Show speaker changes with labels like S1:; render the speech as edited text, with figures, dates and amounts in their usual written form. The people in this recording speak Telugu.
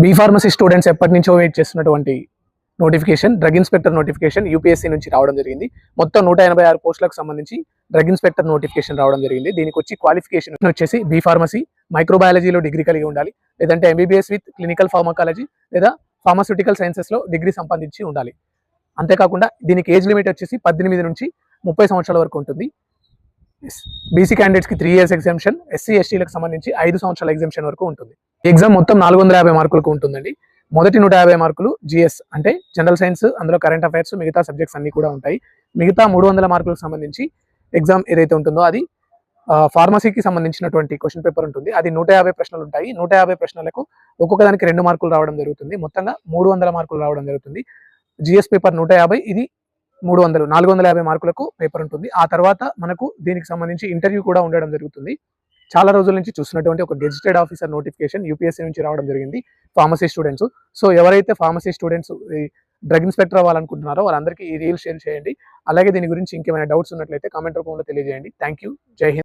S1: బీ ఫార్మసీ స్టూడెంట్స్ ఎప్పటి నుంచో వెయిట్ చేస్తున్నటువంటి notification drug inspector notification UPSC నుంచి రావడం జరిగింది. మొత్తం 186 పోస్టులకు సంబంధించి డ్రగ్ ఇన్స్పెక్టర్ నోటిఫికేషన్ రావడం జరిగింది. దీనికి వచ్చి క్వాలిఫికేషన్ వచ్చేసి బీ ఫార్మసీ, మైక్రోబయాలజీలో డిగ్రీ కలిగి ఉండాలి, లేదంటే ఎంబీబీఎస్ విత్ క్లినికల్ ఫార్మకాలజీ లేదా ఫార్మాస్యూటికల్ సైన్సెస్లో డిగ్రీ సంపాదించి ఉండాలి. అంతేకాకుండా దీనికి ఏజ్ లిమిట్ వచ్చేసి 18 నుంచి 30 సంవత్సరాల వరకు ఉంటుంది. బీసీ క్యాండిడేట్స్కి 3 years ఎగ్జామ్షన్, ఎస్సీ ఎస్టీలకు సంబంధించి 5 సంవత్సరాల ఎగ్జామ్షన్ వరకు ఉంటుంది. ఎగ్జామ్ మొత్తం 450 మార్కులకు ఉంటుందండి. మొదటి 150 మార్కులు జిఎస్ అంటే జనరల్ సైన్స్, అందులో కరెంట్ అఫైర్స్, మిగతా సబ్జెక్ట్స్ అన్ని కూడా ఉంటాయి. మిగతా 300 మార్కులకు సంబంధించి ఎగ్జామ్ ఏదైతే ఉంటుందో అది ఫార్మసీకి సంబంధించినటువంటి క్వశ్చన్ పేపర్ ఉంటుంది. అది 150 ప్రశ్నలు ఉంటాయి. 150 ప్రశ్నలకు ఒక్కొక్క దానికి 2 మార్కులు రావడం జరుగుతుంది. మొత్తంగా 300 మార్కులు రావడం జరుగుతుంది. జిఎస్ పేపర్ 150, ఇది 300, 450 మార్కులకు పేపర్ ఉంటుంది. ఆ తర్వాత మనకు దీనికి సంబంధించి ఇంటర్వ్యూ కూడా ఉండడం జరుగుతుంది. చాలా రోజుల నుంచి చూస్తున్నటువంటి ఒక గెజిటెడ్ ఆఫీసర్ నోటిఫికేషన్ యూపీఎస్సీ నుంచి రావడం జరిగింది ఫార్మసీ స్టూడెంట్స్. సో ఎవరైతే ఫార్మసీ స్టూడెంట్స్ డ్రగ్ ఇన్స్పెక్టర్ అవ్వాలనుకుంటున్నారో వాళ్ళందరికీ ఈ రీల్ షేర్ చేయండి. అలాగే దీని గురించి ఇంకేమైనా డౌట్స్ ఉన్నట్లయితే కామెంట్ రూపంలో తెలియజేయండి. Thank you. జై హింద్.